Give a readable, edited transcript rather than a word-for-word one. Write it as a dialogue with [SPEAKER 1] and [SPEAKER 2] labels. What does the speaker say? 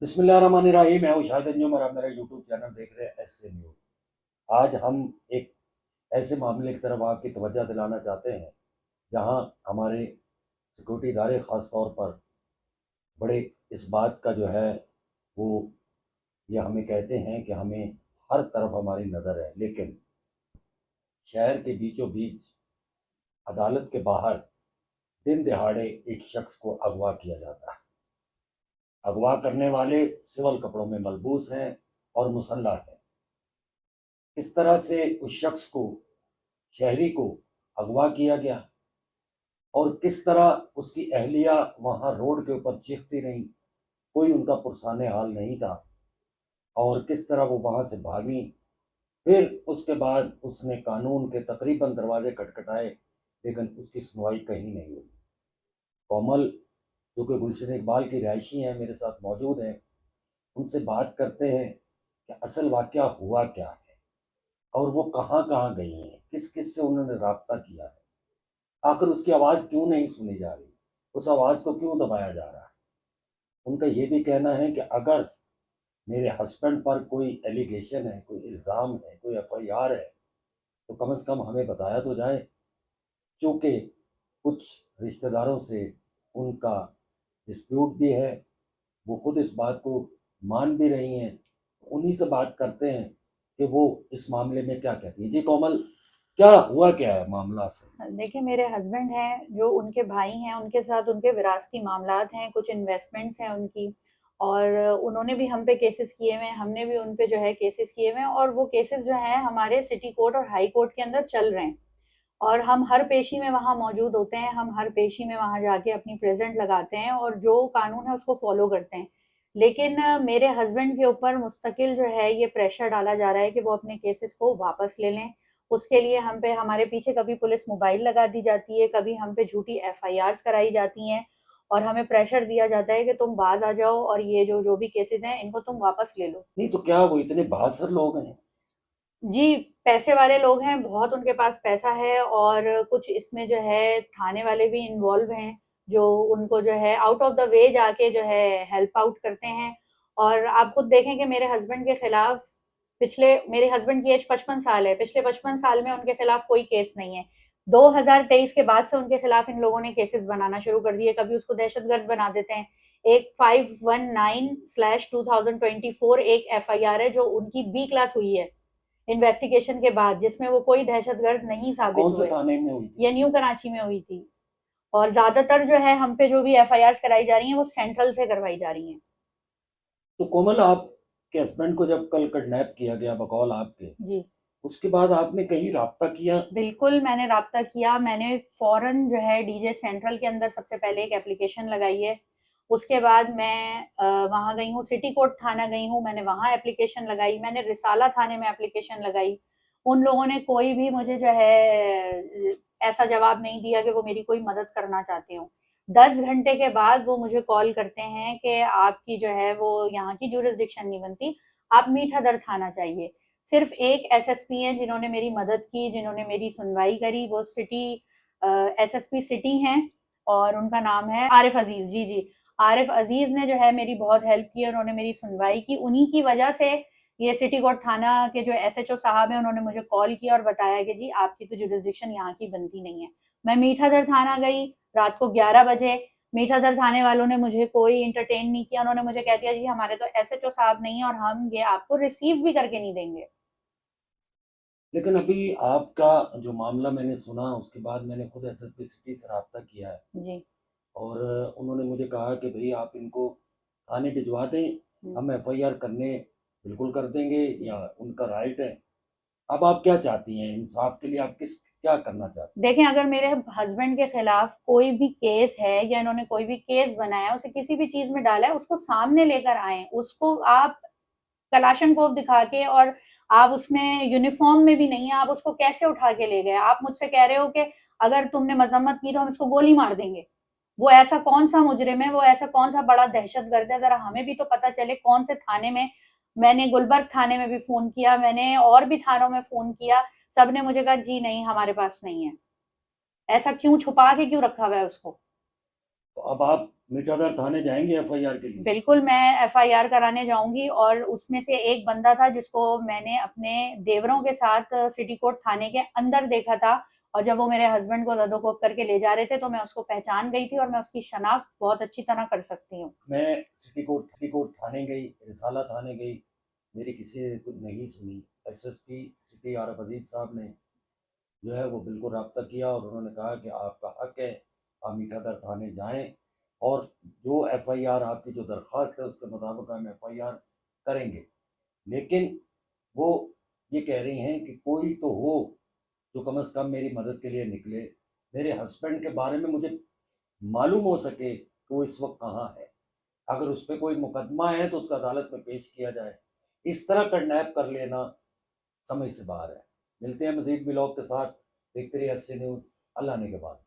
[SPEAKER 1] बिस्मिल्लाहिर्रहमानिर्रहीम। मैं हूँ शाहिद अंजुम और आप मेरा यूट्यूब चैनल देख रहे हैं एस से न्यूज। आज हम एक ऐसे मामले की तरफ आपकी तवज्जो दिलाना चाहते हैं जहाँ हमारे सिक्योरिटी इदारे ख़ास तौर पर बड़े इस बात का जो है वो ये हमें कहते हैं कि हमें हर तरफ हमारी नज़र है, लेकिन शहर के बीचों बीच अदालत के बाहर दिन दहाड़े एक शख्स को अगवा किया जाता है। अगवा करने वाले सिविल कपड़ों में मलबूस हैं और मुसल्लह हैं। इस तरह से उस शख्स को, शहरी को अगवा किया गया और किस तरह उसकी अहलिया वहां रोड के ऊपर चीखती रही, कोई उनका पुरसाने हाल नहीं था और किस तरह वो वहां से भागी। फिर उसके बाद उसने कानून के तकरीबन दरवाजे खटखटाए, लेकिन उसकी सुनवाई कहीं नहीं हुई। कोमल, जो कि गुलशन इकबाल की रिहायशी हैं, मेरे साथ मौजूद हैं। उनसे बात करते हैं कि असल वाक़या हुआ क्या है और वो कहाँ कहाँ गई हैं, किस किस से उन्होंने राब्ता किया है, आखिर उसकी आवाज़ क्यों नहीं सुनी जा रही, उस आवाज़ को क्यों दबाया जा रहा है। उनका ये भी कहना है कि अगर मेरे हस्बैंड पर कोई एलिगेशन है, कोई इल्ज़ाम है, कोई एफआईआर है, तो कम से कम हमें बताया तो जाए। चूँकि कुछ रिश्तेदारों से उनका डिस्प्यूट भी है, वो खुद इस बात को मान भी रही हैं। उन्हीं से बात करते हैं कि वो इस मामले में क्या कहती हैं। जी कोमल, क्या हुआ, क्या है मामला से?
[SPEAKER 2] देखिए, मेरे हस्बैंड हैं, जो उनके भाई हैं, उनके साथ उनके विरासती मामलात हैं, कुछ इन्वेस्टमेंट्स हैं उनकी। और उन्होंने भी हम पे केसेस किए हुए हैं, हमने भी उन पे जो है केसेस किए हुए हैं, और वो केसेस जो हैं हमारे सिटी कोर्ट और हाई कोर्ट के अंदर चल रहे हैं। और हम हर पेशी में वहाँ मौजूद होते हैं, हम हर पेशी में वहाँ जाके अपनी प्रेजेंट लगाते हैं और जो कानून है उसको फॉलो करते हैं। लेकिन मेरे हस्बैंड के ऊपर मुस्तकिल जो है ये प्रेशर डाला जा रहा है कि वो अपने केसेस को वापस ले लें। उसके लिए हम पे, हमारे पीछे कभी पुलिस मोबाइल लगा दी जाती है, कभी हम पे झूठी एफआईआर्स कराई जाती हैं और हमें प्रेशर दिया जाता है कि तुम बाज आ जाओ और ये जो जो भी केसेस हैं इनको तुम वापस ले लो।
[SPEAKER 1] नहीं तो क्या वो इतने बहादुर लोग हैं?
[SPEAKER 2] जी, पैसे वाले लोग हैं, बहुत उनके पास पैसा है और कुछ इसमें जो है थाने वाले भी इन्वॉल्व हैं, जो उनको जो है आउट ऑफ द वे जाके जो है हेल्प आउट करते हैं। और आप खुद देखें कि मेरे हस्बैंड के खिलाफ पिछले, मेरे हस्बैंड की एज 55 साल है, पिछले 55 साल में उनके खिलाफ कोई केस नहीं है। 2023 के बाद से उनके खिलाफ इन लोगों ने केसेस बनाना शुरू कर दिए, कभी उसको दहशतगर्द बना देते हैं। एक 519/2024 एक एफआईआर है जो उनकी बी क्लास हुई है इन्वेस्टिगेशन के बाद, जिसमें वो कोई दहशतगर्द नहीं
[SPEAKER 1] तो
[SPEAKER 2] साबित
[SPEAKER 1] कौन से
[SPEAKER 2] हुए।
[SPEAKER 1] थाने में हुई थी?
[SPEAKER 2] ये न्यू कराची में हुई थी। और ज्यादातर जो है हम पे जो भी एफआईआर कराई जा रही हैं वो सेंट्रल से करवाई जा रही हैं।
[SPEAKER 1] तो कोमल, आपके हस्बैंड को जब कल किडनैप किया गया बकौल आपके,
[SPEAKER 2] जी,
[SPEAKER 1] उसके बाद आपने कहीं राब्ता किया?
[SPEAKER 2] बिल्कुल मैंने राब्ता किया। मैंने फौरन जो है डीजे सेंट्रल के अंदर सबसे पहले एक एप्लीकेशन लगाई है। उसके बाद मैं वहाँ गई हूँ, सिटी कोर्ट थाना गई हूँ, मैंने वहाँ एप्लीकेशन लगाई, मैंने रिसाला थाने में एप्लीकेशन लगाई। उन लोगों ने कोई भी मुझे जो है ऐसा जवाब नहीं दिया कि वो मेरी कोई मदद करना चाहते हो। 10 घंटे के बाद वो मुझे कॉल करते हैं कि आपकी जो है वो यहाँ की जुरिस्डिक्शन नहीं बनती, आप मीठा दर थाना चाहिए। सिर्फ एक एसएसपी हैं जिन्होंने मेरी मदद की, जिन्होंने मेरी सुनवाई करी, वो सिटी एसएसपी सिटी हैं और उनका नाम है आरिफ अजीज। जी जी, आरिफ अजीज ने जो है मेरी बहुत हेल्प की, उन्होंने मेरी सुनवाई की। उन्हीं की वजह से ये सिटी कोर्ट थाना के जो एसएचओ साहब हैं उन्होंने मुझे कॉल किया और बताया कि जी आपकी तो जुरिस्डिक्शन यहाँ की बनती नहीं है। मैं मीठा दर थाना गई रात को 11 बजे। मीठा दर थाने वालों ने मुझे कोई इंटरटेन नहीं किया, उन्होंने मुझे कह दिया जी हमारे तो एसएचओ साहब नहीं है और हम ये आपको रिसीव भी करके नहीं देंगे।
[SPEAKER 1] लेकिन अभी आपका जो मामला मैंने सुना, उसके बाद मैंने खुद एसएसपी सिटी से रब्ता किया है
[SPEAKER 2] जी।
[SPEAKER 1] और उन्होंने मुझे कहा कि भाई आप इनको थाने भिजवा दें,
[SPEAKER 2] हुँ,
[SPEAKER 1] हम एफआईआर करने बिल्कुल कर देंगे,
[SPEAKER 2] जी।
[SPEAKER 1] या उनका राइट है। अब आप क्या चाहती हैं इंसाफ के लिए, आप किस क्या करना चाहती
[SPEAKER 2] देखें, अगर मेरे हस्बैंड के खिलाफ कोई भी केस है या इन्होंने कोई भी केस बनाया है, उसे किसी भी चीज़ में डाला है, उसको सामने लेकर आएँ। उसको आप कलाशनकोव दिखा के, और आप उसमें यूनिफ़ॉर्म में भी नहीं है, आप उसको कैसे उठा के ले गए? आप मुझसे कह रहे हो कि अगर तुमने मज़म्मत की तो हम इसको गोली मार देंगे। वो ऐसा कौन-सा मुजरिम है, वो ऐसा कौन-सा बड़ा दहशतगर्द है, ज़रा हमें भी तो पता चले कौन से थाने में। मैंने गुलबर्ग थाने में भी फ़ोन किया, मैंने और भी थानों में फ़ोन किया, सबने मुझे कहा जी नहीं हमारे पास नहीं है। ऐसा क्यों छुपा के क्यों रखा हुआ है उसको?
[SPEAKER 1] तो अब आप मीठादर थाने जाएंगे एफआईआर के लिए?
[SPEAKER 2] बिल्कुल मैं एफआईआर कराने जाऊंगी, और उसमें से एक बंदा था जिसको मैंने अपने देवरों के साथ सिटी कोर्ट थाने के अंदर देखा था, और जब वो मेरे हस्बैंड को ददोकोप करके ले जा रहे थे तो मैं उसको पहचान गई थी, और मैं उसकी शनाख्त बहुत अच्छी तरह कर सकती हूँ।
[SPEAKER 1] मैं सिटी कोर्ट थाने गई, रिसाला थाने गई, मेरी किसी ने कुछ नहीं सुनी। एसएसपी सिटी आरफ अजीज साहब ने जो है वो बिल्कुल रब्ता किया और उन्होंने कहा कि आपका हक है, आप मीठादर थाने जाएं और जो एफआईआर आपकी जो दरख्वास्त है उसके मुताबिक हम एफआईआर करेंगे। लेकिन वो ये कह रही हैं कि कोई तो हो जो कम से कम मेरी मदद के लिए निकले, मेरे हस्बैंड के बारे में मुझे मालूम हो सके कि वो इस वक्त कहाँ है, अगर उस पर कोई मुकदमा है तो उसका अदालत में पेश किया जाए। इस तरह किडनैप कर लेना समझ से बाहर है। मिलते हैं मजीद ब्लॉग के साथ, देखते रहिए SC न्यूज़। अल्लाह ने के बाद।